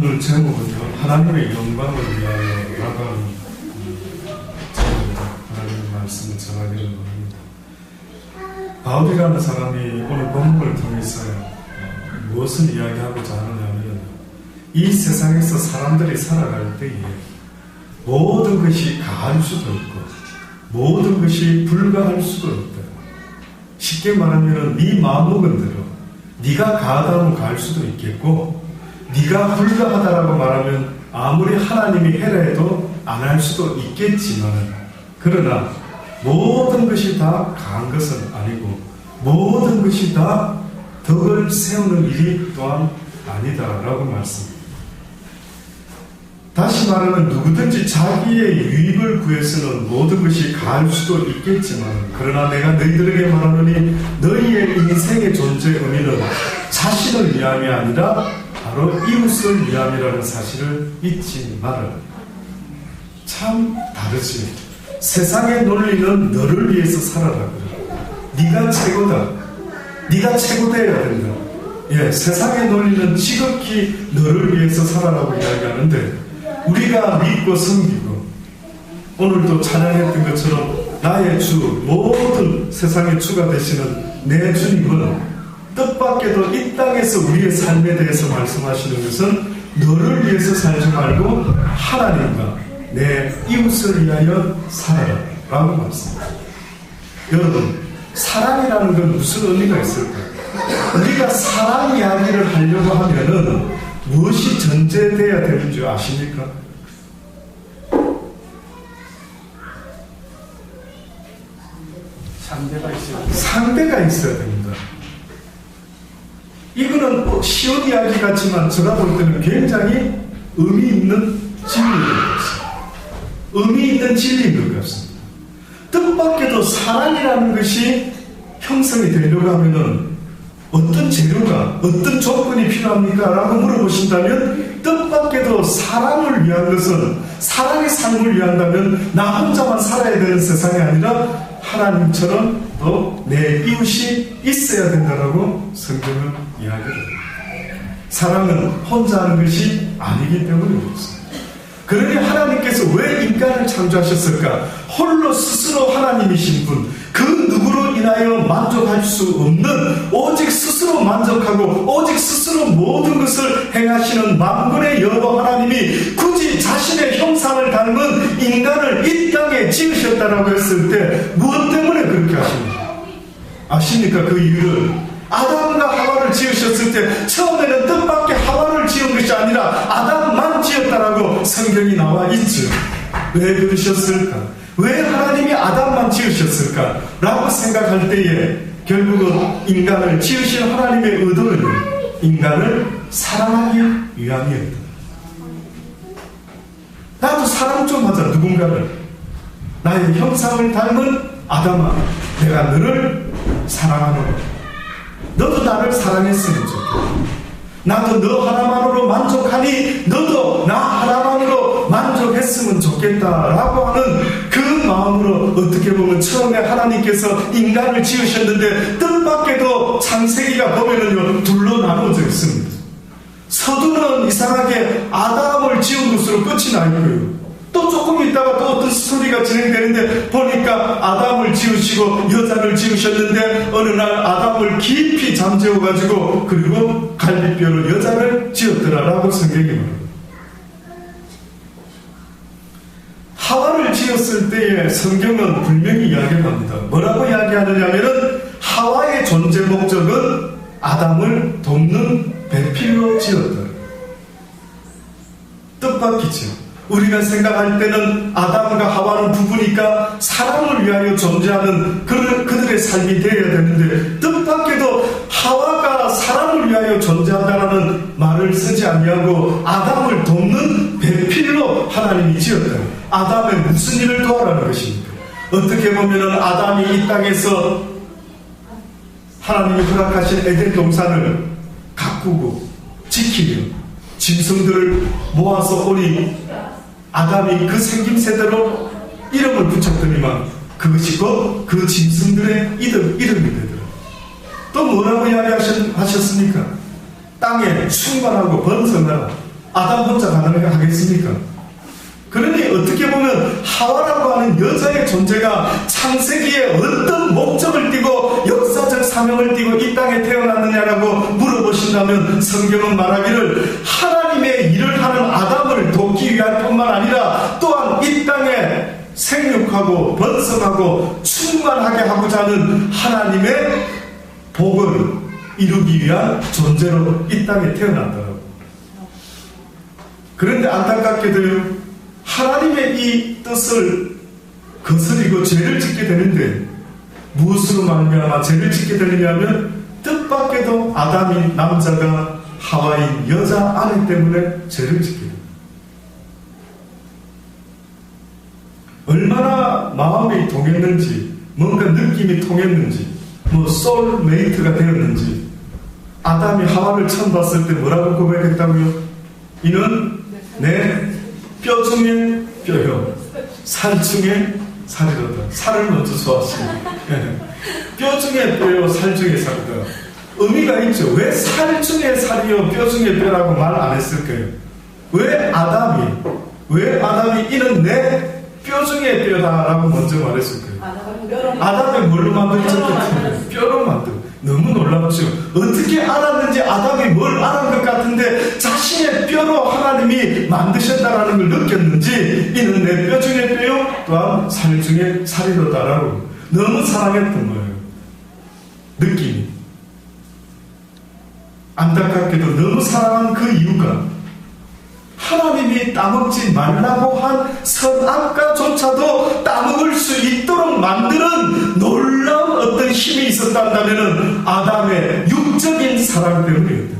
오늘 제목은요, 하나님의 영광을 위하여라고 하는 제목으로 하나님의 말씀을 전하기를 원합니다. 바울이라는 사람이 오늘 본문을 통해서요, 무엇을 이야기하고자 하느냐면, 이 세상에서 사람들이 살아갈 때에 모든 것이 가할 수도 있고 모든 것이 불가할 수도 있다. 쉽게 말하면 네 마음먹은 대로 네가 가하다면 가할 수도 있겠고, 네가 불가하다라고 말하면 아무리 하나님이 해라 해도 안 할 수도 있겠지만, 그러나 모든 것이 다 가한 것은 아니고 모든 것이 다 덕을 세우는 일이 또한 아니다라고 말씀합니다. 다시 말하면 누구든지 자기의 유익을 구해서는 모든 것이 가할 수도 있겠지만, 그러나 내가 너희들에게 말하노니 너희의 인생의 존재 의미는 자신을 위함이 아니라 바로 이웃을 위함이라는 사실을 잊지 말아라. 참 다르지. 세상의 논리는 너를 위해서 살아라 그래. 네가 최고다. 네가 최고되어야 된다. 세상의 논리는 지극히 너를 위해서 살아라고 이야기하는데, 우리가 믿고 섬기고 오늘도 찬양했던 것처럼 나의 주, 모든 세상의 주가 되시는 내 주님은 뜻밖에도 이 땅에서 우리의 삶에 대해서 말씀하시는 것은 너를 위해서 살지 말고 하나님과 내 이웃을 위하여 살아라 라고 말씀합니다. 여러분, 사랑이라는 건 무슨 의미가 있을까요? 우리가 사랑 이야기를 하려고 하면은 무엇이 전제되어야 되는 줄 아십니까? 상대가 있어야 됩니다. 이거는 쉬운 이야기 같지만 제가 볼 때는 굉장히 의미 있는 진리인 것 같습니다. 의미 있는 진리인 것 같습니다. 뜻밖에도 사랑이라는 것이 형성이 되려고 하면은 어떤 재료가, 어떤 조건이 필요합니까? 라고 물어보신다면, 뜻밖에도 사랑을 위한 것은, 사랑의 삶을 위한다면 나 혼자만 살아야 되는 세상이 아니라 하나님처럼 또 내 이웃이 있어야 된다라고 성경은 이야기를 합니다. 사랑은 혼자 하는 것이 아니기 때문에 그렇습니다. 그러니 하나님께서 왜 인간을 창조하셨을까? 홀로 스스로 하나님이신 분, 그 누구로 인하여 만족할 수 없는, 오직 스스로 만족하고 오직 스스로 모든 것을 행하시는 만군의 여호와 하나님이 굳이 자신의 형상을 닮은 인간을 이 땅에 지으셨다라고 했을 때 무엇 때문에 그렇게 하십니까? 아십니까? 그 이유를 아담과 하와를 지으셨을 때 처음에는 뜻밖의 하와를 지은 것이 아니라 아담만 지었다라고 성경이 나와 있죠. 왜 그러셨을까? 왜 하나님이 아담만 지으셨을까? 라고 생각할 때에 결국은 인간을 지으신 하나님의 의도는 인간을 사랑하기 위함이었다. 나도 사랑 좀 하자. 누군가를, 나의 형상을 닮은 아담아, 내가 너를 사랑하노라. 너도 나를 사랑했으면 좋겠다. 나도 너 하나만으로 만족하니 너도 나 하나만으로 만족했으면 좋겠다라고 하는 그 마음으로, 어떻게 보면 처음에 하나님께서 인간을 지으셨는데 뜻밖에도 창세기가 보면은요, 둘로 나누어져 있습니다. 서두는 이상하게 아담을 지은 것으로 끝이 나 있고요, 또 조금 있다가 또 어떤 스토리가 진행되는데 보니까 아담을 지으시고 여자를 지으셨는데 어느 날 아담을 깊이 잠재워가지고 그리고 갈비뼈로 여자를 지었더라라고 성경이 말합니다. 하와를 지었을 때에 성경은 분명히 이야기합니다. 뭐라고 이야기하느냐면은 하와의 존재 목적은 아담을 돕는 배필로 지었다. 뜻밖이죠. 우리가 생각할 때는 아담과 하와는 부부니까 사랑을 위하여 존재하는 그들의 삶이 되어야 되는데, 뜻밖에도 하와가 사랑을 위하여 존재한다라는 말을 쓰지 아니하고 아담을 돕는 배필로 하나님이 지었다. 아담의 무슨 일을 도와라는 것입니까? 어떻게 보면은 아담이 이 땅에서 하나님이 허락하신 에덴 동산을 가꾸고 지키며 짐승들을 모아서 오니 아담이 그 생김새대로 이름을 붙였더니만 그것이 곧 그 짐승들의 이름이 되더라. 또 뭐라고 이야기하셨습니까? 땅에 충만하고 번성하라. 아담 혼자 가능하겠습니까? 그러니 어떻게 보면 하와라고 하는 여자의 존재가 창세기에 어떤 목적을 띠고 역사적 사명을 띠고 이 땅에 태어났느냐라고 물어보신다면 성경은 말하기를 하나님의 일을 하는 아담을 돕기 위할 뿐만 아니라 또한 이 땅에 생육하고 번성하고 충만하게 하고자 하는 하나님의 복을 이루기 위한 존재로 이 땅에 태어났더라고요. 그런데 안타깝게도요, 하나님의 이 뜻을 거스리고 죄를 짓게 되는데 무엇으로 말미암아 죄를 짓게 되느냐면 뜻밖에도 아담인 남자가 하와인 여자 아내 때문에 죄를 짓게 됩니다. 얼마나 마음이 통했는지, 뭔가 느낌이 통했는지, 소울메이트가 되었는지, 아담이 하와를 처음 봤을 때 뭐라고 고백했다고요? 이는 내 뼈 중에 뼈요, 살 중에 살이로다. 살을 먼저 좋아하시네. 뼈 중에 뼈요, 살 중에 살이다. 의미가 있죠. 왜 살 중에 살이요, 뼈 중에 뼈라고 말 안 했을까요? 왜 아담이 이는 내 뼈 중에 뼈다라고 먼저 말했을까요? 아담이 뭘로 만들어졌겠어요? 뼈로 만들어. 너무 놀랍죠. 어떻게 알았는지 아담이 뭘 알은 것 같은데 자신의 뼈로 하나님이 만드셨다라는 걸 느꼈는지 이는 내 뼈 중에 뼈요 또한 살 중에 살이로다라고 너무 사랑했던 거예요. 느낌이. 안타깝게도 너무 사랑한 그 이유가 하나님이 따먹지 말라고 한 선악과조차도 따먹을 수 있도록 만드는 놀라운 어떤 힘이 있었다면 아담의 육적인 사랑 때문이었다.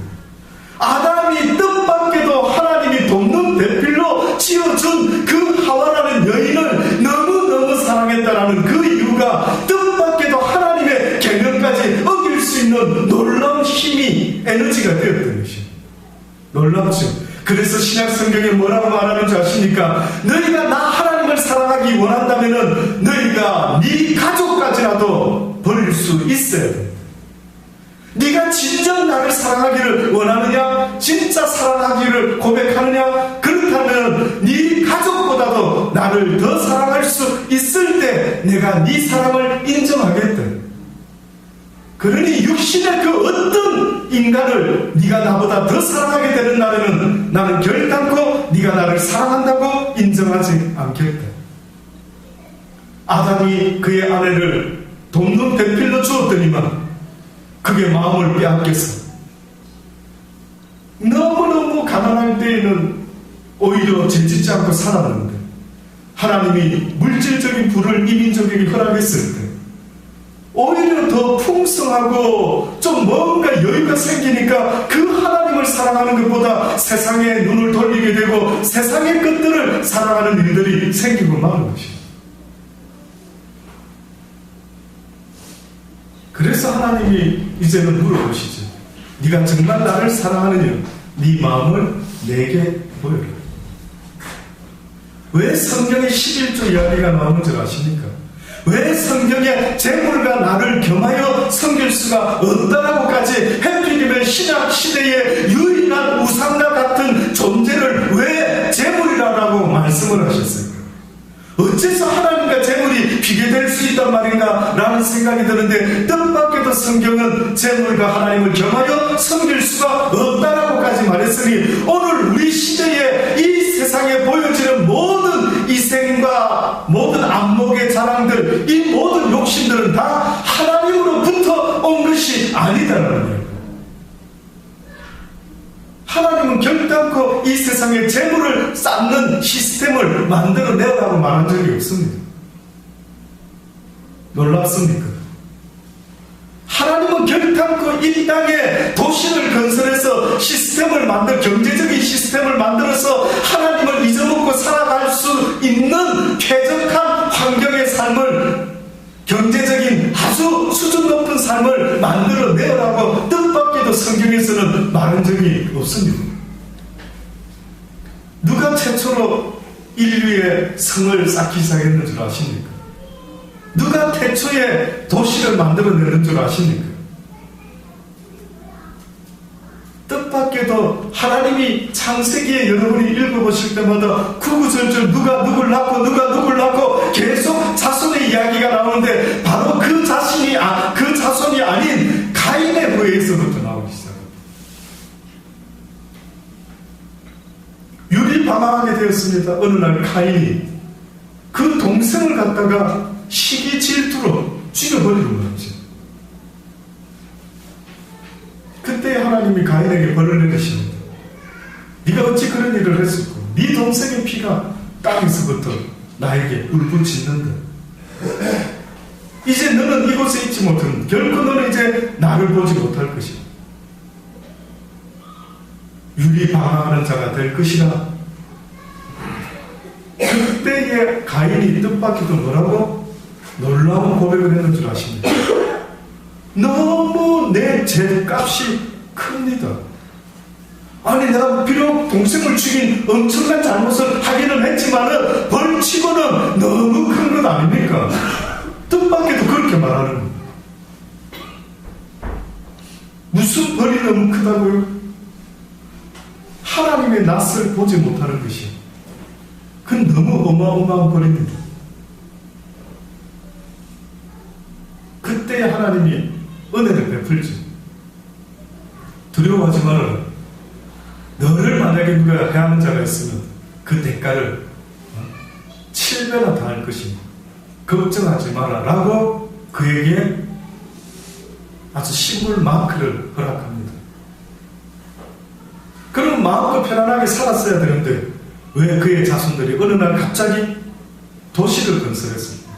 아담이 뜻밖에도 하나님이 돕는 대필로 지어준 그 하와라는 여인을 너무너무 사랑했다라는 그 이유가 뜻밖에도 하나님의 계명까지 어길 수 있는 놀라운 힘이 에너지가 되었던 것이에요. 놀랍죠. 그래서 신약 성경에 뭐라고 말하는지 아십니까? 너희가 나 하나님을 사랑하기 원한다면 너희가 네 가족까지라도 버릴 수 있어야 돼. 네가 진정 나를 사랑하기를 원하느냐? 진짜 사랑하기를 고백하느냐? 그렇다면 네 가족보다도 나를 더 사랑할 수 있을 때 내가 네 사랑을 인정하겠다. 그러니 육신의 그 어떤 인간을 네가 나보다 더 사랑하게 되는 날에는 나는 결단코 네가 나를 사랑한다고 인정하지 않겠다. 아담이 그의 아내를 돕는 대필로 주었더니만 그게 마음을 빼앗겨서 너무너무 가난할 때에는 오히려 죄짓지 않고 살았는데 하나님이 물질적인 부를 이민족에게 허락했을 때 오히려 더 풍성하고 좀 뭔가 여유가 생기니까 그 하나님을 사랑하는 것보다 세상에 눈을 돌리게 되고 세상의 것들을 사랑하는 일들이 생기고 마는 것이에요. 그래서 하나님이 이제는 물어보시죠. 네가 정말 나를 사랑하느냐? 네 마음을 내게 보여라. 왜 성경에 11조 이야기가 나오는 줄 아십니까? 왜 성경에 재물과 나를 겸하여 섬길 수가 없다라고까지 해필이면 신약 시대의 유일한 우상과 같은 존재를 왜 재물이라고 말씀을 하셨어요? 어째서 하나님과 재물이 비교될 수 있단 말인가 라는 생각이 드는데 뜻밖에도 성경은 재물과 하나님을 겸하여 섬길 수가 없다라고까지 말했으니 오늘 우리 시대에 이 세상에 보여지는 모든 이생과 모든 안목의 자랑들, 이 모든 욕심들은 다 하나님으로부터 온 것이 아니다라는 거예요. 하나님은 결단코 이 세상에 재물을 쌓는 시스템을 만들어내라고 말한 적이 없습니다. 놀랍습니까? 하나님은 결단코 이 땅에 도시를 건설해서 시스템을 경제적인 시스템을 만들어서 하나님을 잊어먹고 살아갈 수 있는 쾌적한 환경의 삶을, 경제적인 아주 수준 높은 삶을 만들어내라고 뜻밖에도 성경에서는 말한 적이 없습니다. 누가 최초로 인류의 성을 쌓기 시작했는 줄 아십니까? 누가 태초에 도시를 만들어내는 줄 아십니까? 뜻밖에도 하나님이 창세기에 여러분이 읽어보실 때마다 구구절절 누가 누굴 낳고 누가 누굴 낳고 계속 자손의 이야기가 나오는데 바로 그 자손이 아닌 가인의 후예에서부터 나오기 시작합니다. 유리방황하게 되었습니다. 어느 날 가인이 그 동생을 갖다가 시기 질투로 죽여버리는 거죠. 그때 하나님이 가인에게 벌을 내리십니다. 네가 어찌 그런 일을 했었고 네 동생의 피가 땅에서부터 나에게 울부짖는다. 이제 너는 이곳에 있지 못한 결코 너는 이제 나를 보지 못할 것이다. 유리방황하는 자가 될 것이라. 그때에 가인이 뜻밖에도 뭐라고 놀라운 고백을 했는 줄 아십니까? 너무 내 죄값이 큽니다. 아니 내가 비록 동생을 죽인 엄청난 잘못을 하기는 했지만은 벌치고는 너무 큰 것 아닙니까? 뜻밖에도 그렇게 말하는 겁니다. 무슨 벌이 너무 크다고요? 하나님의 낯을 보지 못하는 것이 그건 너무 어마어마한 벌입니다. 그때 하나님이 은혜를 베풀지. 두려워하지 말아라. 너를 만약에 누가 해하는 자가 있으면 그 대가를 7배나 당할 것이니 걱정하지 마라 라고 그에게 아주 식물 마크를 허락합니다. 그럼 마음껏 편안하게 살았어야 되는데 왜 그의 자손들이 어느 날 갑자기 도시를 건설했습니다.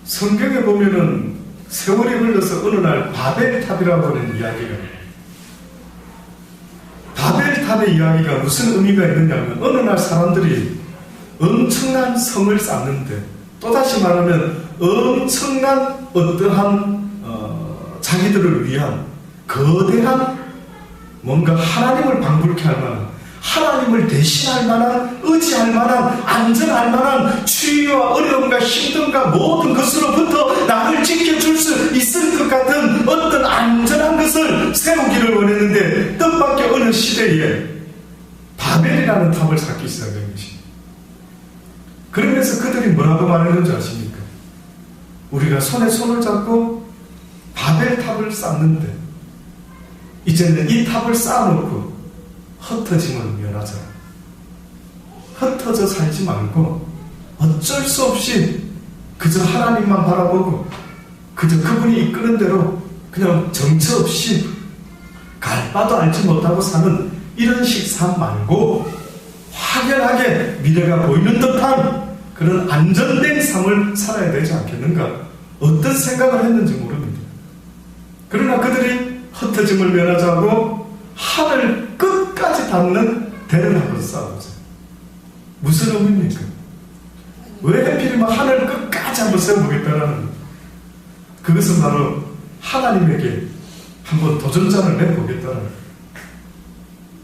성경에 보면은 세월이 흘러서 어느 날 바벨탑이라고 하는 이야기가, 바벨탑의 이야기가 무슨 의미가 있느냐면 어느 날 사람들이 엄청난 성을 쌓는데, 또다시 말하면 엄청난 어떠한 자기들을 위한 거대한 뭔가 하나님을 방불케 할 만한, 하나님을 대신할 만한, 의지할 만한, 안전할 만한 추위와 어려움과 힘듦과 모든 것으로부터 나를 지켜줄 수 있을 것 같은 어떤 안전한 것을 세우기를 원했는데 뜻밖의 어느 시대에 바벨이라는 탑을 쌓기 시작한 것입니다. 그러면서 그들이 뭐라고 말했는지 아십니까? 우리가 손에 손을 잡고 바벨탑을 쌓는데 이제는 이 탑을 쌓아놓고 흩어짐을 면하자. 흩어져 살지 말고 어쩔 수 없이 그저 하나님만 바라보고 그저 그분이 이끄는 대로 그냥 정처 없이 갈 바도 알지 못하고 사는 이런 식 삶 말고 확연하게 미래가 보이는 듯한 그런 안전된 삶을 살아야 되지 않겠는가, 어떤 생각을 했는지 모릅니다. 그러나 그들이 흩어짐을 면하자고 하늘 끝까지 닿는 대를 한번 쌓아보자. 무슨 의미입니까? 왜 하필이면 하늘 끝까지 한번 세워보겠다라는, 그것은 바로 하나님에게 한번 도전장을 내보겠다는,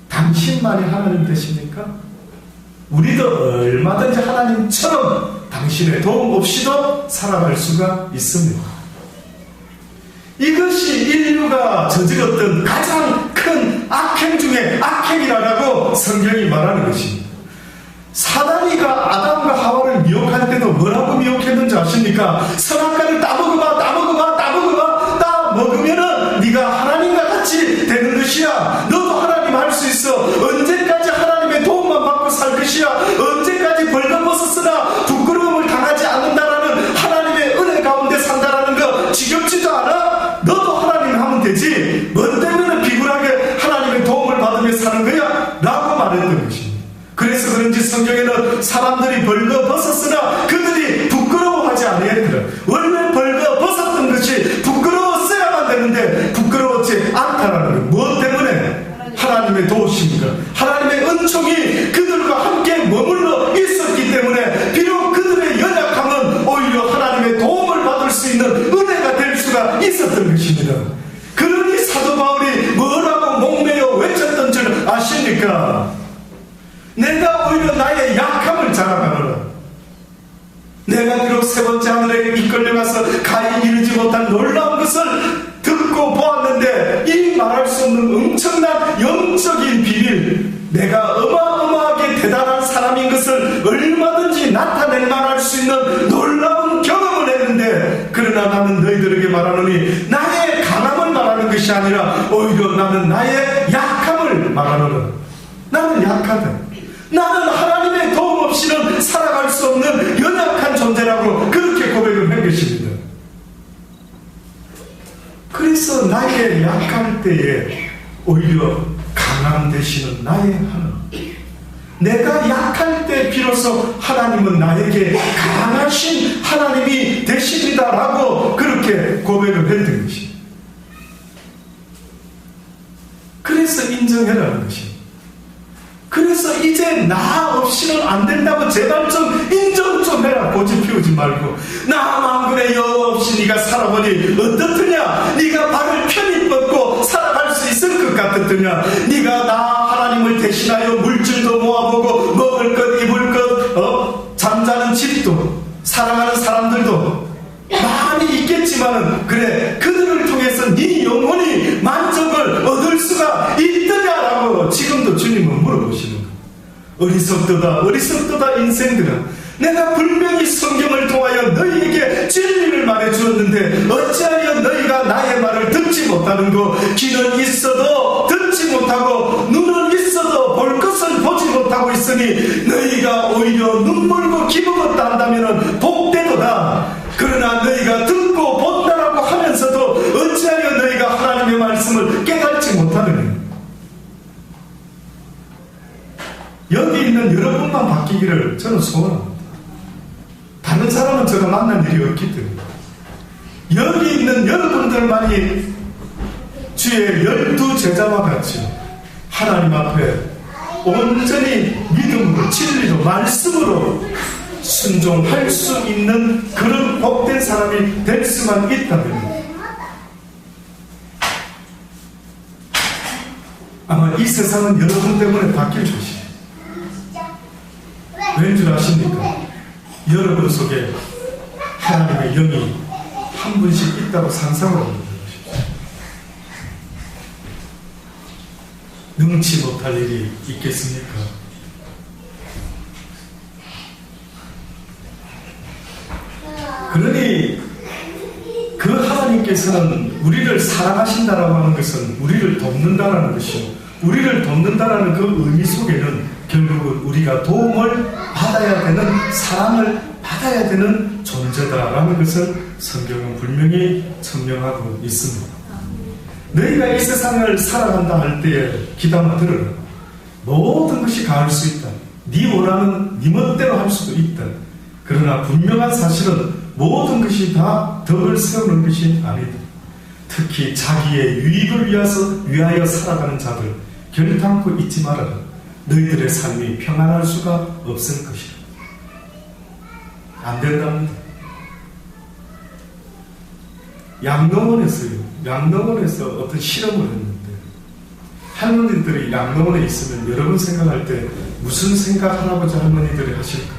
당신만이 하나님 되십니까? 우리도 얼마든지 하나님처럼 당신의 도움 없이도 살아갈 수가 있습니다. 이것이 인류가 저질렀던 가장 큰 악행 중에 악행이라고 성경이 말하는 것입니다. 사단이가 아담과 하와를 미혹할 때도 뭐라고 미혹했는지 아십니까? 선악과를 따먹어봐, 따먹어봐, 따먹어봐, 따먹으면은 네가 하나님과 같이 되는 것이야. 너도 하나님 할 수 있어. 언제까지 하나님의 도움만 받고 살 것이야. 언제까지 벌거벗었으나 부끄러움을 당하지 않는다라는 하나님의 은혜 가운데 산다라는 거 지겹지도 않아? 너도 하나님 하면 되지. 뭐 때문에 비굴하게 하나님의 도움을 받으며 사는 거야? 라고 말했던 것입니다. 그래서 그런지 성경에는 사람들이 벌거벗었으나 그들이 부끄러워하지 아니했더라. 원래 벌거벗었던 것이 부끄러웠어야만 되는데 부끄러웠지 않다라는 것. 무엇 때문에? 하나님의 도우심과 하나님의 은총이 그들과 함께 머물러 있었기 때문에 비록 그들의 연약함은 오히려 하나님의 도움을 받을 수 있는 은혜가 될 수가 있었던 것입니다. 그러니 사도 바울이 뭐라고 목매어 외쳤던 줄 아십니까? 내가 오히려 나의 약함을 자랑하노라. 내가 비록 세 번째 하늘에 이끌려가서 가히 이루지 못한 놀라운 것을 듣고 없는 엄청난 영적인 비밀, 내가 어마어마하게 대단한 사람인 것을 얼마든지 나타낼 만할 수 있는 놀라운 경험을 했는데, 그러나 나는 너희들에게 말하노니 나의 강함을 말하는 것이 아니라 오히려 나는 나의 약함을 말하노라. 나는 약하다. 나는 하나님의 도움 없이는 살아갈 수 없는 연약한 존재라고 그렇게 고백을 한 것입니다. 그래서 나의 약할 때에 오히려 강함 되시는 나의 하나님, 내가 약할 때 비로소 하나님은 나에게 강하신 하나님이 되십니다라고 그렇게 고백을 했던 것입니다. 그래서 인정해라는 것입니다. 그래서 이제 나 없이는 안 된다고 제발 좀 인정 좀 해라. 고집 피우지 말고, 나 만군의 여호와 없이 네가 살아보니 어떻더냐? 네가 발을 편히 뻗고 살아갈 수 있을 것 같았더냐? 네가 나 하나님을 대신하여 물질도 모아보고 먹을 것 입을 것 잠자는 집도 사랑하는 사람들도 많이 있겠지만은, 그래 그들을 통해서 네 영혼이 만족을 얻을 수가 있더냐라고 지금도 주님은 물어보시는 거예요. 어리석도다 어리석도다 인생들아, 내가 분명히 성경을 통하여 너희에게 진리를 말해주었는데 어찌하여 너희가 나의 말을 듣지 못하는고? 귀는 있어도 듣지 못하고 눈은 있어도 볼 것을 보지 못하고 있으니 너희가 오히려 눈물고 기부었다 한다면 복되도다. 그러나 너희가 듣고 본다라고 하면서도 어찌하여 너희가 하나님의 말씀을 깨닫지 못하느냐? 여기 있는 여러분만 바뀌기를 저는 소원합니다. 다른 사람은 제가 만난 일이 없기 때문에 여기 있는 여러분들만이 주의 12 제자와 같이 하나님 앞에 온전히 믿음으로 진리로 말씀으로 순종할 수 있는 그런 복된 사람이 될 수만 있다면 아마 이 세상은 여러분 때문에 바뀔 것이에요. 왠 줄 아십니까? 여러분 속에 하나님의 영이 한 분씩 있다고 상상을 하는 것입니다. 능치 못할 일이 있겠습니까? 그러니 그 하나님께서는 우리를 사랑하신다라고 하는 것은 우리를 돕는다라는 것이요, 우리를 돕는다라는 그 의미 속에는 결국은 우리가 도움을 받아야 되는, 사랑을 받아야 되는 존재다라는 것을 성경은 분명히 천명하고 있습니다. 너희가 이 세상을 살아간다 할 때에 귀담아 들으라. 모든 것이 가할 수 있다. 네 원하는 네 멋대로 할 수도 있다. 그러나 분명한 사실은 모든 것이 다 덕을 세우는 것이 아니다. 특히 자기의 유익을 위하여 살아가는 자들 결단코 잊지 말아라. 너희들의 삶이 평안할 수가 없을 것이다. 안 된답니다. 양로원에서 어떤 실험을 했는데, 할머니들이 양로원에 있으면 여러분 생각할 때 무슨 생각 할아버지 할머니들이 하실까?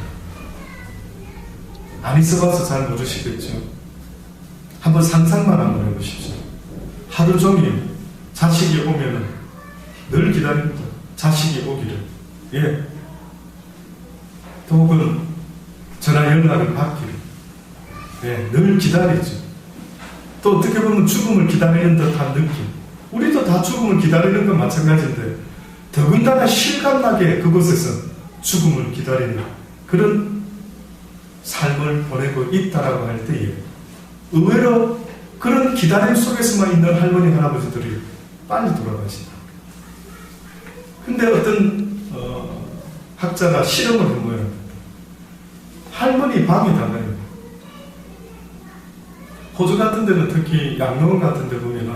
안 있어봐서 잘 모르시겠죠. 한번 상상만 한번 해보십시오. 하루 종일 자식이 오면은 늘 기다립니다. 자식이 오기를. 예. 또 혹은 전화 연락을 받기를. 예, 늘 기다리죠. 또 어떻게 보면 죽음을 기다리는 듯한 느낌. 우리도 다 죽음을 기다리는 건 마찬가지인데, 더군다나 실감나게 그곳에서 죽음을 기다리는 그런 삶을 보내고 있다라고 할 때에 의외로 그런 기다림 속에서만 있는 할머니 할아버지들이 빨리 돌아가신다. 근데 어떤 학자가 실험을 한 거예요. 할머니 방에다가요, 호주 같은 데는 특히 양로원 같은 데 보면은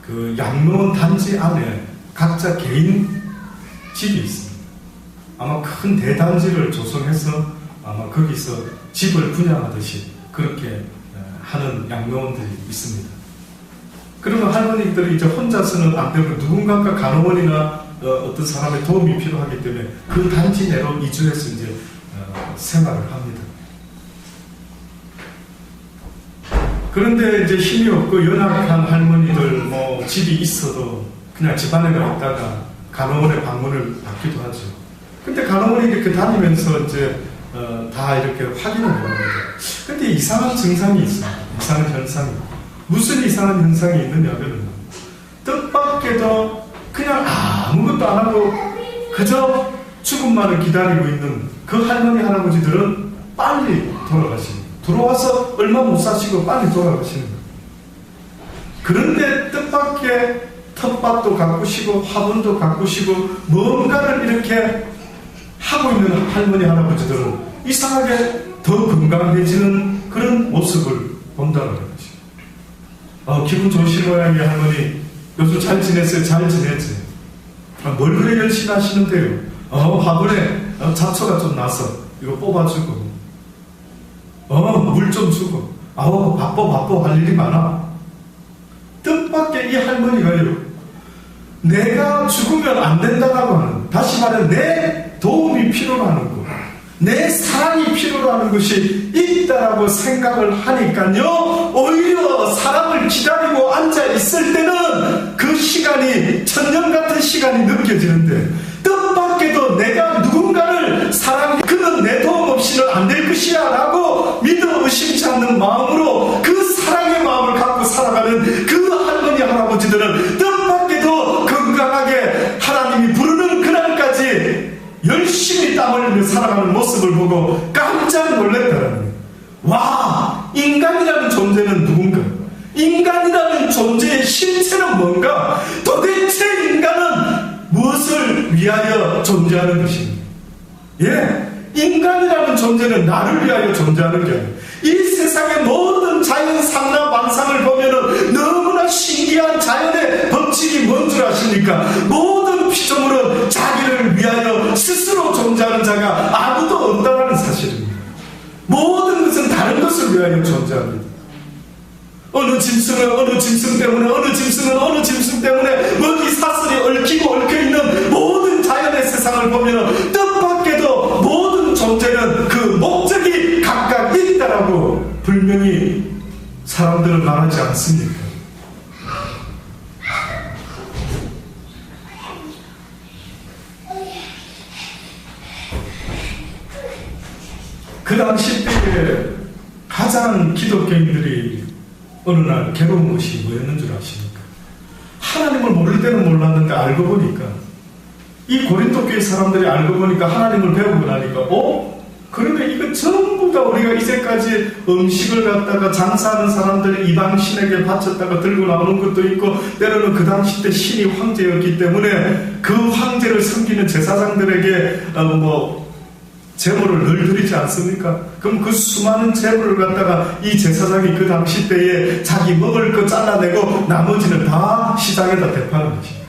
그 양로원 단지 안에 각자 개인 집이 있습니다. 아마 큰 대단지를 조성해서 아마 거기서 집을 분양하듯이 그렇게 하는 양로원들이 있습니다. 그러면 할머니들이 이제 혼자서는 안 되고 누군가가 간호원이나 어떤 사람의 도움이 필요하기 때문에 그 단지 내로 이주해서 이제 생활을 합니다. 그런데 이제 힘이 없고 연약한 할머니들, 집이 있어도 그냥 집안에 가 있다가 간호원의 방문을 받기도 하죠. 근데 간호원이 이렇게 다니면서 이제 다 이렇게 확인을 해봅니다. 근데 이상한 증상이 있어요. 이상한 현상이. 무슨 이상한 현상이 있느냐면 뜻밖에도 그냥 아무것도 안 하고 그저 죽음만을 기다리고 있는 그 할머니 할아버지들은 빨리 돌아가십니다. 들어와서 얼마 못 사시고 빨리 돌아가시는 거예요. 그런데 뜻밖의 텃밭도 가꾸시고 화분도 가꾸시고 뭔가를 이렇게 하고 있는 할머니 할아버지들은 이상하게 더 건강해지는 그런 모습을 본다는 거죠. 기분 좋으신 모양이 할머니 요즘 잘 지냈어요? 잘 지냈지? 뭘 그래 열심히 하시는데요? 화분에 잡초가 좀 나서 이거 뽑아주고 물 좀 주고 바빠 할 일이 많아. 뜻밖의 이 할머니가요, 내가 죽으면 안 된다라고 하는, 다시 말해 내 도움이 필요로 하는 것, 내 사랑이 필요로 하는 것이 있다라고 생각을 하니까요, 오히려 사람을 기다리고 앉아 있을 때는 그 시간이 천년 같은 시간이 느껴지는데, 뜻밖에도 내가 누군가를 사랑해, 그는 내 도움 없이는 안 될 것이야 라고 믿어 의심치 않는 마음으로 그 사랑의 마음을 갖고 살아가는 그 할머니 할아버지들은 뜻밖에도 건강하게 하나님이 부르는 그날까지 열심히 땀 흘리며 살아가는 모습을 보고 깜짝 놀랐다는 거예요. 와, 인간이라는 존재는 누군가? 인간이라는 존재의 실체는 뭔가? 도대체 인간은 무엇을 위하여 존재하는 것입니까? 인간이라는 존재는 나를 위하여 존재하는 게 아니에요. 이 세상의 모든 자연 상나만상을 보면은 너무나 신기한 자연의 법칙이 뭔 줄 아십니까? 모든 피조물은 자기를 위하여 스스로 존재하는 자가 아무도 없다는 사실입니다. 모든 것은 다른 것을 위하여 존재합니다. 어느 짐승은 어느 짐승 때문에, 어느 짐승은 어느 짐승 때문에 먹이 사슬이 얽히고 얽혀있는 모든 자연의 세상을 보면 뜻밖에도 모든 존재는 그 목적이 각각 있다라고 분명히 사람들은 말하지 않습니까? 그 당시 때에 가장 기독교인들이 어느 날 괴로운 것이 뭐였는 줄 아십니까? 하나님을 모를 때는 몰랐는데 알고 보니까, 이 고린도 교회 사람들이 알고 보니까 하나님을 배우고 나니까 그러면 이거 전부 다 우리가 이제까지 음식을 갖다가 장사하는 사람들이 이방신에게 바쳤다가 들고 나오는 것도 있고, 때로는 그 당시 때 신이 황제였기 때문에 그 황제를 섬기는 제사장들에게 제물을 늘 드리지 않습니까? 그럼 그 수많은 제물을 갖다가 이 제사장이 그 당시 때에 자기 먹을 거 잘라내고 나머지는 다 시장에다 대파는 것입니다.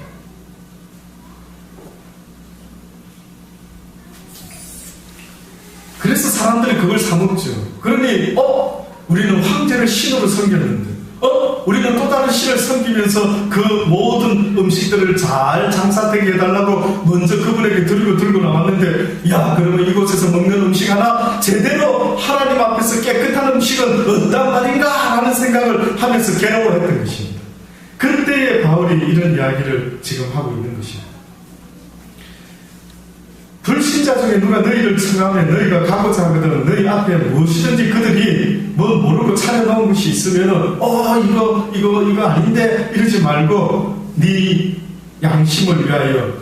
그래서 사람들이 그걸 사먹죠. 그러니 우리는 황제를 신으로 섬겼는데 우리는 또 다른 신을 섬기면서 그 모든 음식들을 잘 장사되게 해달라고 먼저 그분에게 들고 나왔는데, 그러면 이곳에서 먹는 음식 하나 제대로 하나님 앞에서 깨끗한 음식은 없단 말인가 라는 생각을 하면서 괴로워했던 것입니다. 그때에 바울이 이런 이야기를 지금 하고 있는 것입니다. 불신자 중에 누가 너희를 청하면 너희가 가고자 하거든 너희 앞에 무엇이든지 그들이 모르고 차려놓은 것이 있으면은 이거 아닌데 이러지 말고 네 양심을 위하여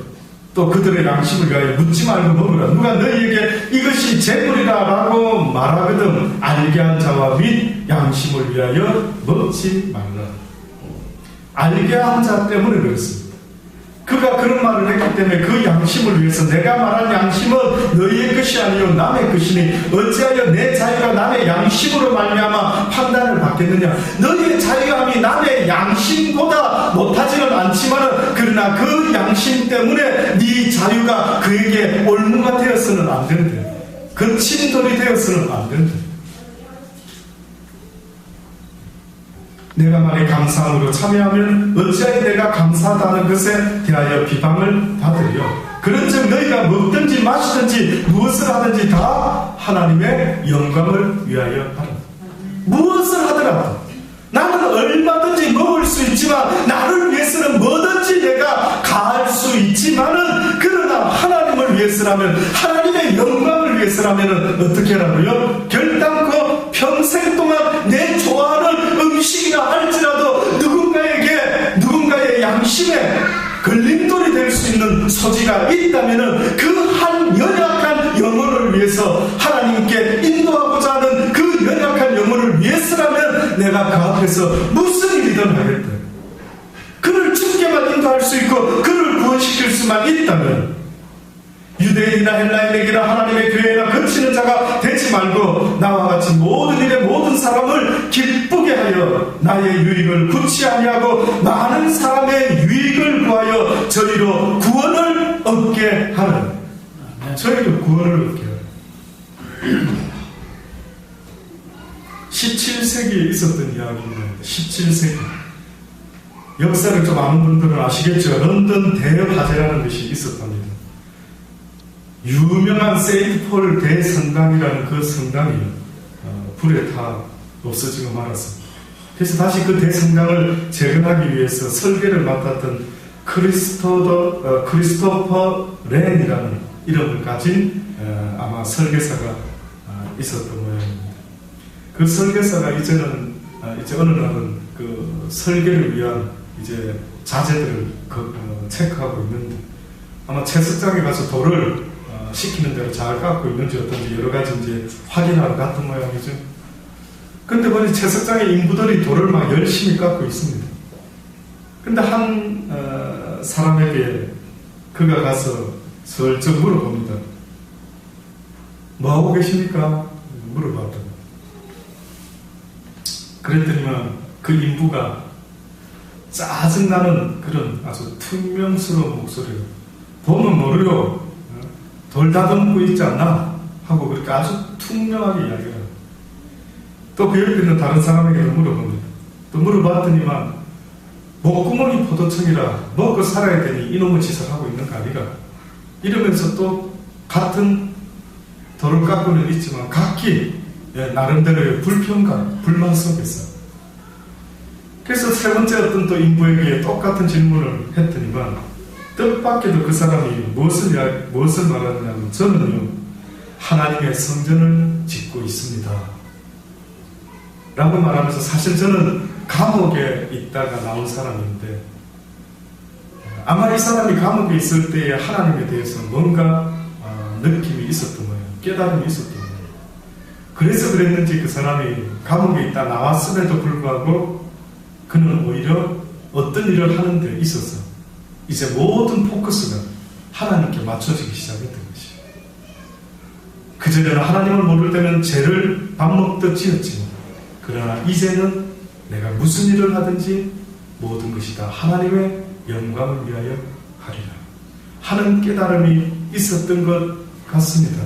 또 그들의 양심을 위하여 묻지 말고 먹으라. 누가 너희에게 이것이 재물이라 라고 말하거든 알게 한 자와 및 양심을 위하여 먹지 말라. 알게 한 자 때문에 그렇습니다. 그가 그런 말을 했기 때문에 그 양심을 위해서, 내가 말한 양심은 너희의 것이 아니요 남의 것이니 어찌하여 내 자유가 남의 양심으로 말미암아 판단을 받겠느냐. 너희의 자유함이 남의 양심보다 못하지는 않지만 그러나 그 양심 때문에 네 자유가 그에게 올무가 되어서는 안 된대. 그 침돌이 되어서는 안 된대. 내가 만약 감사함으로 참여하면 어찌하여 내가 감사하다는 것에 대하여 비방을 받으려. 그런즉 너희가 먹든지 마시든지 무엇을 하든지 다 하나님의 영광을 위하여 하라. 무엇을 하더라도 나는 얼마든지 먹을 수 있지만 나를 위해서는 뭐든지 내가 가할 수 있지만은, 그러나 하나님을 위해서라면, 하나님의 영광을 위해서라면 어떻게 하라고요? 결단코 평생 동안 내 좋아하는 음식이라 할지라도 누군가의 양심에 걸림돌이 될 수 있는 소지가 있다면은, 그 한 연약한 영혼을 위해서, 하나님께 인도하고자 하는 그 연약한 영혼을 위해서라면 내가 그 앞에서 무슨 일이든 하겠다. 그를 죽게만 인도할 수 있고 그를 구원시킬 수만 있다면, 유대인이나 헬라인에게나 하나님의 교회나 거치는 자가 되지 말고 나와 같이 모든 일에 모든 사람을 기쁘게 하여 나의 유익을 굳이 아니하고 많은 사람의 유익을 구하여 저희로 구원을 얻게 하는, 저희로 구원을 얻게 하는. 17세기에 있었던 이야기입니다. 17세기 역사를 좀 아는 분들은 아시겠죠. 런던 대화재라는 것이 있었답니다. 유명한 세인트 폴 대성당이라는 그 성당이 불에 타 없어지고 말았습니다. 그래서 다시 그 대성당을 재건하기 위해서 설계를 맡았던 크리스토퍼 렌이라는 이름을 가진 아마 설계사가 있었던 모양입니다. 그 설계사가 이제 어느 날은 그 설계를 위한 이제 자재들을 체크하고 있는데, 아마 채석장에 가서 돌을 시키는 대로 잘 깎고 있는지 어떤지 여러 가지 이제 확인하러 갔던 모양이죠. 근데 보니 채석장의 인부들이 돌을 막 열심히 깎고 있습니다. 근데 한 사람에게 그가 가서 슬쩍 물어봅니다. 뭐하고 계십니까? 물어봤다. 그랬더니만 그 인부가 짜증나는 그런 아주 퉁명스러운 목소리로, 보면 모르요, 돌 다듬고 있지 않나? 하고 그렇게 아주 투명하게 이야기를 합니다. 또 그 옆에 있는 다른 사람에게 물어봅니다. 또 물어봤더니만, 목구멍이 포도청이라 먹고 살아야 되니 이놈의 짓을 하고 있는 거 아니가? 이러면서 또 같은 돌을 깎고는 있지만 각기 나름대로의 불평감, 불만 속에서. 그래서 세 번째 어떤 또 인부에게 똑같은 질문을 했더니만, 뜻밖에도 그 사람이 무엇을 말하느냐면, 저는요 하나님의 성전을 짓고 있습니다 라고 말하면서, 사실 저는 감옥에 있다가 나온 사람인데, 아마 이 사람이 감옥에 있을 때에 하나님에 대해서 뭔가 느낌이 있었던 거예요. 깨달음이 있었던 거예요. 그래서 그랬는지 그 사람이 감옥에 있다 나왔음에도 불구하고 그는 오히려 어떤 일을 하는 데 있어서 이제 모든 포커스가 하나님께 맞춰지기 시작했던 것이에요. 그전에는 하나님을 모를 때는 죄를 밥 먹듯 지었지만, 그러나 이제는 내가 무슨 일을 하든지 모든 것이 다 하나님의 영광을 위하여 하리라 하는 깨달음이 있었던 것 같습니다.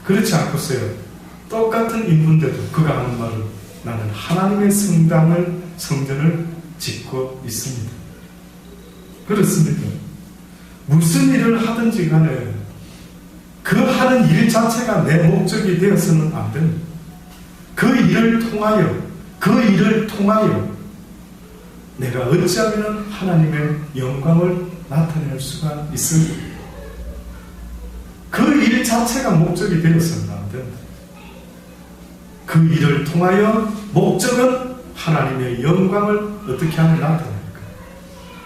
그렇지 않겠어요? 똑같은 인분데도 그가 하는 말은, 나는 하나님의 성전을 짓고 있습니다. 그렇습니까? 무슨 일을 하든지 간에 그 하는 일 자체가 내 목적이 되어서는 안 됩니다. 그 일을 통하여 내가 어찌하면 하나님의 영광을 나타낼 수가 있습니다. 그 일 자체가 목적이 되어서는 안 됩니다. 그 일을 통하여 목적은 하나님의 영광을 어떻게 하면 나타낼까?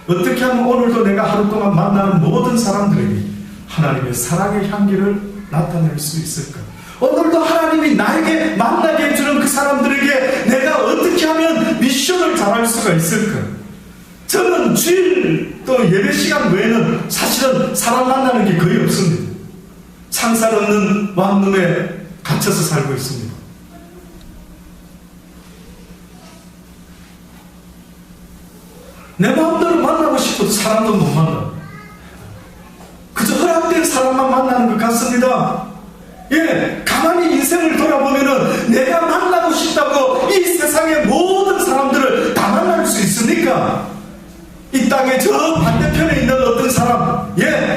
어떻게 하면 오늘도 내가 하루 동안 만나는 모든 사람들에게 하나님의 사랑의 향기를 나타낼 수 있을까? 오늘도 하나님이 나에게 만나게 해주는 그 사람들에게 내가 어떻게 하면 미션을 잘할 수가 있을까? 저는 주일 또 예배 시간 외에는 사실은 사람 만나는 게 거의 없습니다. 상살 없는 원룸에 갇혀서 살고 있습니다. 내 마음대로 만나고 싶어도 사람도 못 만나. 그저 허락된 사람만 만나는 것 같습니다. 가만히 인생을 돌아보면은 내가 만나고 싶다고 이 세상의 모든 사람들을 다 만날 수 있습니까? 이 땅의 저 반대편에 있는 어떤 사람,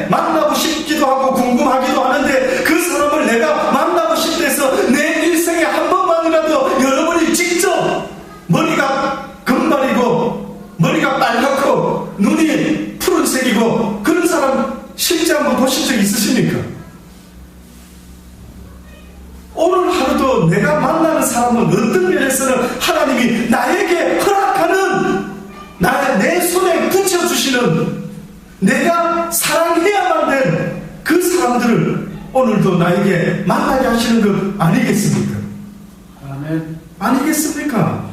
만나고 싶기도 하고 궁금하기도 하는데, 그 사람을 내가 만나고 싶다 해서 내 일생에 한 번만이라도 여러분이 직접 머리가 금발이고 머리가 빨갛고 눈이 푸른색 한번 보신 적 있으십니까? 오늘 하루도 내가 만나는 사람은 어떤 면에서는 하나님이 나에게 허락하는 내 손에 붙여주시는 내가 사랑해야만 된 그 사람들을 오늘도 나에게 만나게 하시는 것 아니겠습니까? 아멘. 아니겠습니까?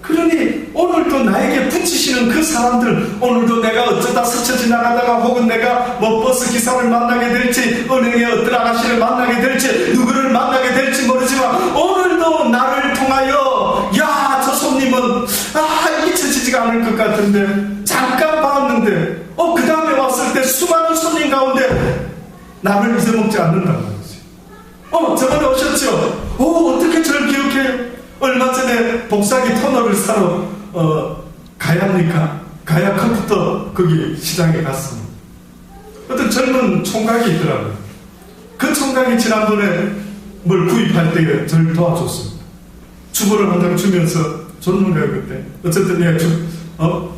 그러니 오늘도 나에게 붙이시는 그 사람들, 오늘도 내가 어쩌다 스쳐 지나가다가 혹은 내가 버스 기사를 만나게 될지 은행의 어떤 아가씨를 만나게 될지 누구를 만나게 될지 모르지만 오늘도 나를 통하여 야 저 손님은 잊혀지지가 않을 것 같은데 잠깐 봤는데 그 다음에 왔을 때 수많은 손님 가운데 나를 잊어먹지 않는다는 거지. 저번에 오셨죠? 어떻게 저를 기억해? 얼마 전에 복사기 토너를 사러 가야 합니까? 가야 컴퓨터 거기 시장에 갔습니다. 어떤 젊은 총각이 있더라고요. 그 총각이 지난번에 뭘 구입할 때 저를 도와줬습니다. 주보를 한 장 주면서 줬는가요 그때? 어쨌든 내가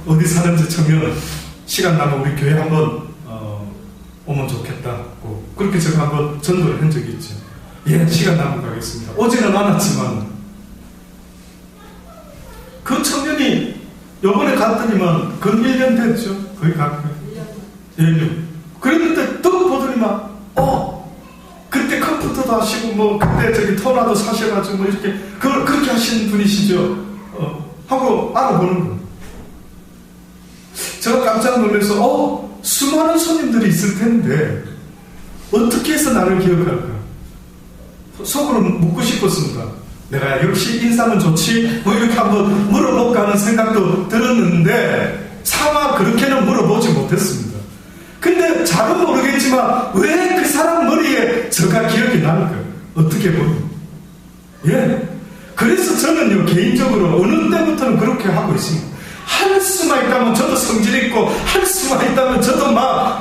어디 사는지 청년 시간 나면 우리 교회 한번 오면 좋겠다고 그렇게 제가 한번 전도를 한 적이 있죠. 예, 시간 나면 가겠습니다. 오지는 않았지만 그 청년이 요번에 갔더니만 근 1년 됐죠. 거의 가까이 1년. 그랬는데 떡 보더니만 그때 컴퓨터도 하시고 그때 저기 토너도 사셔가지고 이렇게 그렇게 하시는 분이시죠. 하고 알아보는 거예요. 제가 깜짝 놀라서 수많은 손님들이 있을 텐데 어떻게 해서 나를 기억할까? 속으로 묻고 싶었습니다. 내가 역시 인사는 좋지 이렇게 한번 물어볼까 하는 생각도 들었는데 차마 그렇게는 물어보지 못했습니다. 근데 잘은 모르겠지만 왜 그 사람 머리에 저가 기억이 나는가? 어떻게 보면 그래서 저는요 개인적으로 어느 때부터는 그렇게 하고 있습니다. 할 수만 있다면 저도 성질 있고 할 수만 있다면 저도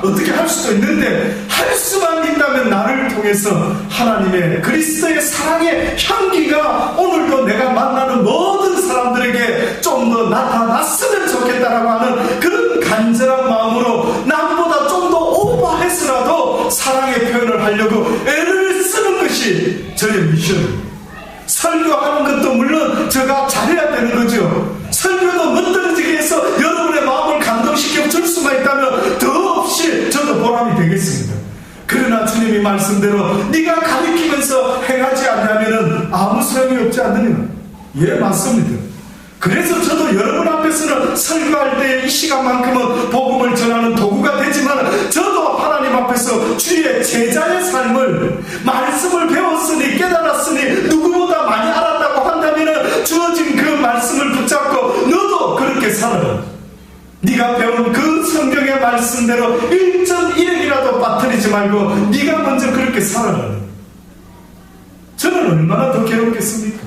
어떻게 할 수도 있는데 할 수만 있다면 나를 통해서 하나님의 그리스도의 사랑의 향기가 오늘도 내가 만나는 모든 사람들에게 좀 더 나타났으면 좋겠다라고 하는 그런 간절한 마음으로 남보다 좀 더 오버해서라도 사랑의 표현을 하려고 애를 쓰는 것이 저의 미션입니다. 설교하는 것도 물론 제가 잘해야 되는 거죠. 설교도 멋들어지게 해서 여러분의 마음을 감동시켜 줄 수만 있다면 더없이 저도 보람이 되겠습니다. 그러나 주님이 말씀대로 네가 가리키면서 행하지 않냐면 아무 소용이 없지 않느냐. 예, 맞습니다. 그래서 저도 여러분 앞에서는 설교할 때 이 시간만큼은 복음을 전하는 도구가 되지만 저도 하나님 앞에서 주의 제자의 삶을 말씀을 배웠으니 깨달았으니 누구보다 많이 알았다고 한다면 주어진 그 말씀을 붙잡고 너도 그렇게 살아라. 네가 배운 그 성경의 말씀대로 1.1핵이라도 빠뜨리지 말고 네가 먼저 그렇게 살아라. 저는 얼마나 더 괴롭겠습니까?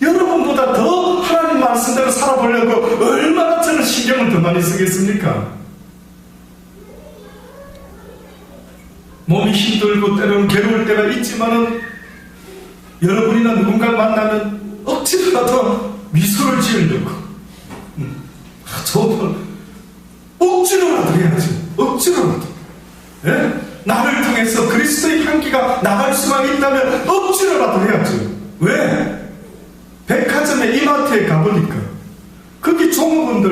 여러분보다 더 하나님 말씀대로 살아보려고 얼마나 저는 신경을 더 많이 쓰겠습니까? 몸이 힘들고 때로는 괴로울 때가 있지만은 여러분이나 누군가를 만나면 억지로라도 미소를 지으려고 저도 억지로라도 해야지. 억지로라도 나를 통해서 그리스도의 향기가 나갈 수만 있다면 억지로라도 해야죠. 왜? 백화점에 이마트에 가보니까 거기 종업원들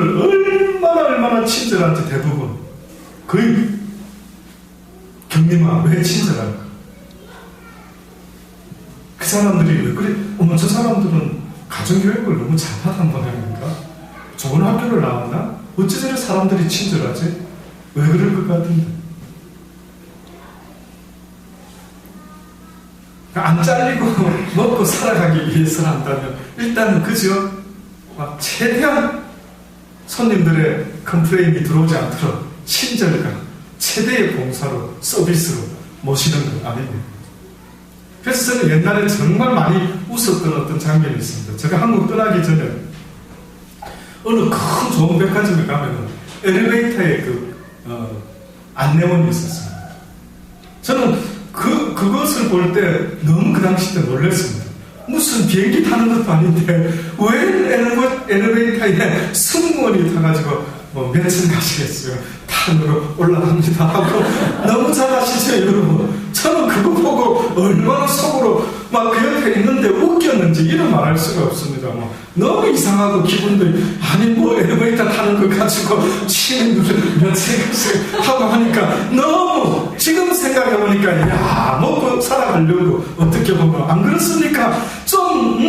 얼마나 친절한지 대부분 거의 경림아 왜 친절할까? 그 사람들이 왜 그래? 저 사람들은 가정교육을 너무 잘 받은 모양인가? 좋은 학교를 나왔나? 어찌 저래 사람들이 친절하지? 왜 그럴 것 같은데? 안 잘리고 먹고 살아가기 위해서 한다면 일단은 그죠? 최대한 손님들의 컴플레인이 들어오지 않도록 친절감, 최대의 봉사로 서비스로 모시는 건 아닙니다. 그래서 저는 옛날에 정말 많이 웃었던 어떤 장면이 있습니다. 제가 한국 떠나기 전에 어느 큰 좋은 백화점에 가면 엘리베이터에 안내원이 있었습니다. 저는 그것을 볼 때 너무 그 당시 때 놀랐습니다. 무슨 비행기 타는 것도 아닌데 왜 엘리베이터에 승무원이 뭐 몇층 가시겠어요? 탄으로 올라갑니다 하고 너무 잘하시죠 여러분? 저는 그거 보고 얼마나 속으로 막 그 옆에 있는데 웃겼는지 이런 말할 수가 없습니다. 뭐 너무 이상하고 기분도 아니 뭐 엘리베이터 타는 거 가지고 치는 몇층 가시고 하고 하니까 너무 지금 생각해보니까 야 먹고 살아가려고 어떻게 보면 안 그렇습니까? 좀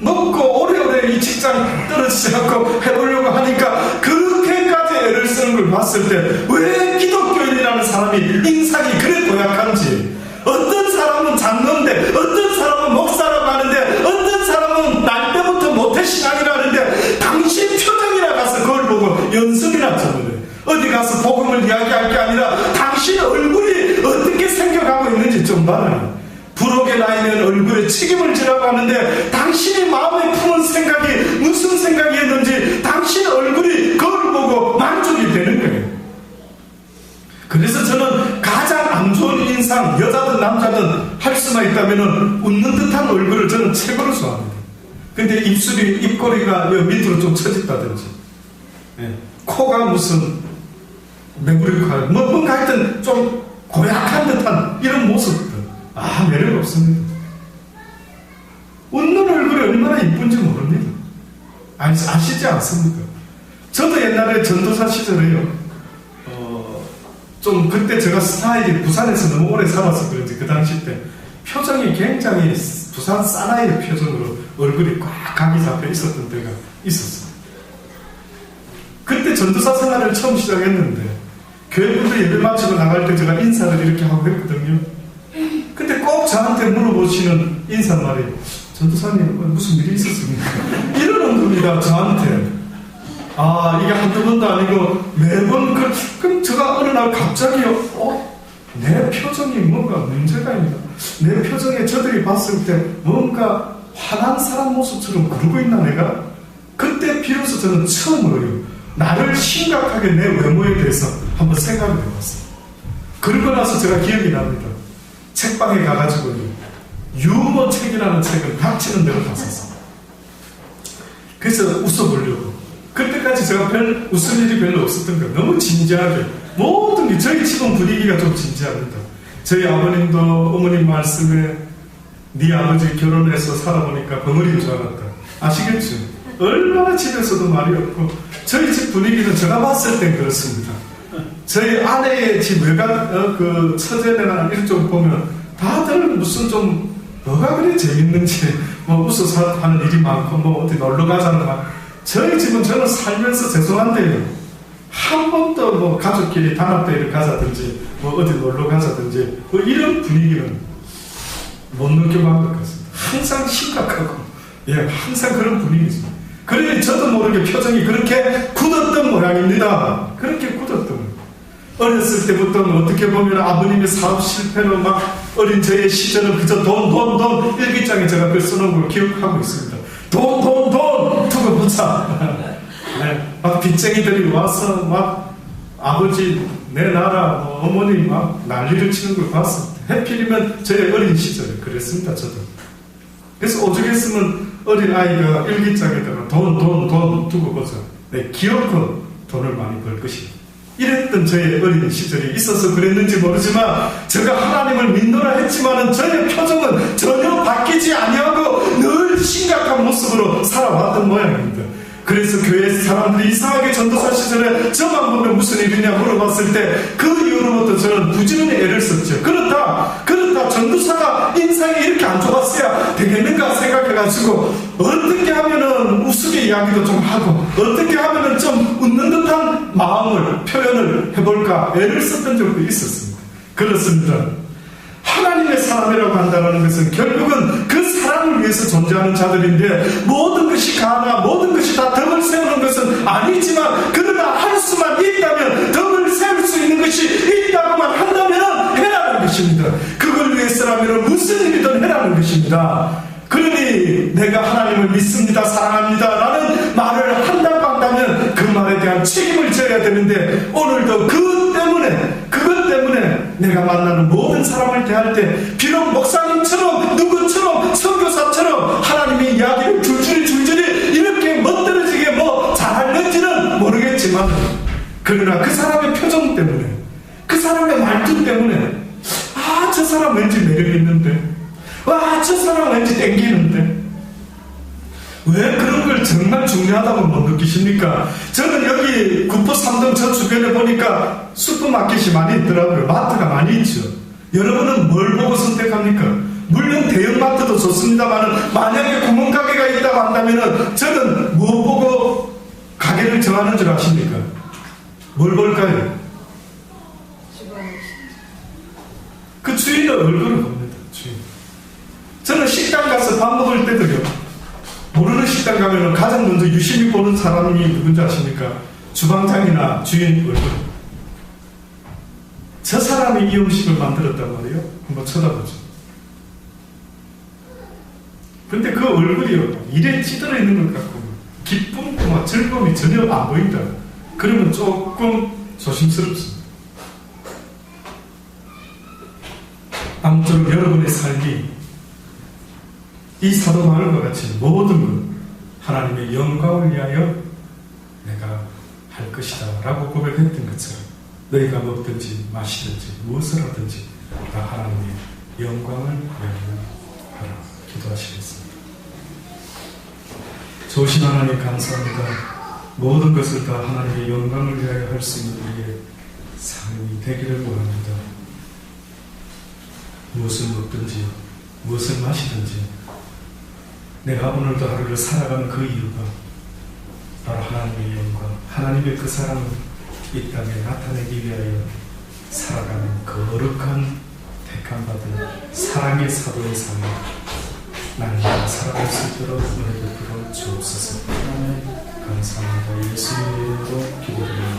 먹고 오래오래 이 직장 떨어지지 않고 해보려고 하니까 그렇게까지 애를 쓰는 걸 봤을 때 왜 기독교인이라는 사람이 인상이 그래 고약한지, 어떤 사람은 장로인데 어떤 사람은 목사라고 하는데 어떤 사람은 날 때부터 모태신앙이라는데 당신 표정이나 가서 그걸 보고 연습이나 쳐보래. 어디 가서 복음을 이야기할 게 아니라 당신 얼굴이 어떻게 생겨가고 있는지 좀 봐라. 부록의 나이는 얼굴에 책임을 지라고 하는데 당신이 마음에 품은 생각이 무슨 생각이었는지 당신 얼굴이 그걸 보고 만족이 되는 거예요. 그래서 저는 가장 안 좋은 인상, 여자든 남자든 할 수만 있다면 웃는 듯한 얼굴을 저는 최고로 좋아합니다. 근데 입술이, 입꼬리가 밑으로 좀 처졌다든지, 코가 무슨 매부리가 뭔가 하여튼 좀 고약한 듯한 이런 모습들, 매력 없습니다. 웃는 얼굴이 얼마나 이쁜지 모릅니다. 아시지 않습니까? 저도 옛날에 전도사 시절에요. 좀 그때 제가 스타일이 부산에서 너무 오래 살아서 그런지 그 당시 때 표정이 굉장히 부산 사나이의 표정으로 얼굴이 꽉 감이 잡혀 있었던 때가 있었어요. 그때 전도사 생활을 처음 시작했는데 교회분들 예배 마치고 나갈 때 제가 인사를 이렇게 하고 했거든요. 근데 꼭 저한테 물어보시는 인사말이 전도사님 무슨 일이 있었습니까? 이러는 겁니다. 저한테. 이게 한두 번도 아니고 매번 그럼 제가 어느 날 갑자기 내 표정이 뭔가 문제가 있나? 내 표정에 저들이 봤을 때 뭔가 화난 사람 모습처럼 그러고 있나 내가? 그때 비로소 저는 처음으로요 나를 심각하게 내 외모에 대해서 한번 생각을 해봤어요. 그러고 나서 제가 기억이 납니다. 책방에 가가지고 유머 책이라는 책을 닥치는 대로 다 샀어요. 그래서 웃어보려고. 그때까지 제가 별 웃을 일이 별로 없었던 거예요. 너무 진지하게 모든 게 저희 집은 분위기가 좀 진지합니다. 저희 아버님도 어머님 말씀에 네 아버지 결혼해서 살아보니까 벙어리인 줄 알았다. 아시겠죠? 얼마나 집에서도 말이 없고 저희 집 분위기는 제가 봤을 땐 그렇습니다. 저희 아내의 집 외곽 그 처제네나 이쪽 보면 다들 무슨 좀 뭐가 그리 재밌는지 뭐 웃어서 하는 일이 많고 뭐 어디 놀러 가자는 말. 저희 집은 저는 살면서 죄송한데요 한 번도 뭐 가족끼리 단합대회를 가자든지 뭐 어디 놀러 가자든지 뭐 이런 분위기는 못 느껴본 것 같습니다. 항상 심각하고 항상 그런 분위기죠. 그러니 저도 모르게 표정이 그렇게 굳었던 모양입니다. 그렇게 굳었던 거예요. 어렸을 때부터는 어떻게 보면 아버님의 사업 실패로 막 어린 저의 시절은 그저 돈 일기장에 제가 그 써놓은 걸 기억하고 있습니다. 돈 두고 보자. 막 빚쟁이들이 와서 막 아버지 내 나라 뭐 어머니 막 난리를 치는 걸 봤어. 해필이면 저의 어린 시절에 그랬습니다. 저도. 그래서 오죽했으면 어린 아이가 일기장에다가 돈 두고 보자. 기어코 돈을 많이 벌 것이다. 이랬던 저의 어린 시절이 있어서 그랬는지 모르지만 제가 하나님을 믿노라 했지만은 저의 표정은 전혀 바뀌지 아니하고 늘 심각한 모습으로 살아왔던 모양입니다. 그래서 교회 사람들이 이상하게 전도사 시절에 저만 보면 무슨 일이냐 물어봤을 때 그 이후로부터 저는 부지런히 애를 썼죠. 그렇다 전도사가 인상이 이렇게 안 좋았어야 되겠는가 생각해가지고 어떻게 하면은 우스개 이야기도 좀 하고 어떻게 하면은 좀 웃는 듯한 마음을 표현을 해볼까 애를 썼던 적도 있었습니다. 그렇습니다. 하나님의 사람이라고 한다는 것은 결국은 그 사람을 위해서 존재하는 자들인데 모든 것이 가나 모든 것이 다 덕을 세우는 것은 아니지만 그러나 할 수만 있다면 덕을 세울 수 있는 것이 있다고만 한다면 해라는 것입니다. 그걸 위해서라면 무슨 일이든 해라는 것입니다. 그러니 내가 하나님을 믿습니다 사랑합니다 라는 말을 한다고 한다면 그 말에 대한 책임을 져야 되는데 오늘도 그것 때문에 내가 만나는 모든 사람을 대할 때 비록 목사님처럼 누구처럼 선교사처럼 하나님의 이야기를 줄줄이 이렇게 멋들어지게 뭐 잘하는지는 모르겠지만 있지만, 그러나 그 사람의 표정 때문에, 그 사람의 말투 때문에, 아, 저 사람 왠지 매력 있는데, 와, 저 사람 왠지 땡기는데. 왜 그런 걸 정말 중요하다고 못 느끼십니까? 저는 여기 구포 3동 저 주변에 보니까 슈퍼마켓이 많이 있더라고요. 마트가 많이 있죠. 여러분은 뭘 보고 선택합니까? 물론 대형마트도 좋습니다만, 만약에 구멍가게가 있다고 한다면 저는 뭐 보고 가게를 정하는 줄 아십니까? 뭘 볼까요? 그 주인의 얼굴을 봅니다. 주인. 저는 식당 가서 밥 먹을 때도요, 모르는 식당 가면 가장 먼저 유심히 보는 사람이 누군지 아십니까? 주방장이나 주인 얼굴. 저 사람이 이 음식을 만들었단 말이에요. 한번 쳐다보죠. 근데 그 얼굴이요, 일에 찌들어 있는 것 같고 기쁨과 즐거움이 전혀 안 보인다. 그러면 조금 조심스럽습니다. 아무쪼록 여러분의 삶이 이 사도 바울과 같이 모든 것 하나님의 영광을 위하여 내가 할 것이다 라고 고백했던 것처럼, 너희가 먹든지 마시든지 무엇을 하든지 다 하나님의 영광을 위하여 하라. 기도하시겠습니다. 좋으신 하나님 감사합니다. 모든 것을 다 하나님의 영광을 위하여 할 수 있는 우리의 삶이 되기를 원합니다. 무엇을 먹든지 무엇을 마시든지 내가 오늘도 하루를 살아가는 그 이유가 바로 하나님의 영광, 하나님의 그 사랑을 이 땅에 나타내기 위하여 살아가는 거룩한 택함받은 사랑의 사도의 삶을 나는 살아갈 수 있도록 은혜 베풀어 주옵소서. 감사합니다. 예수님의 이름으로 기도드립니다.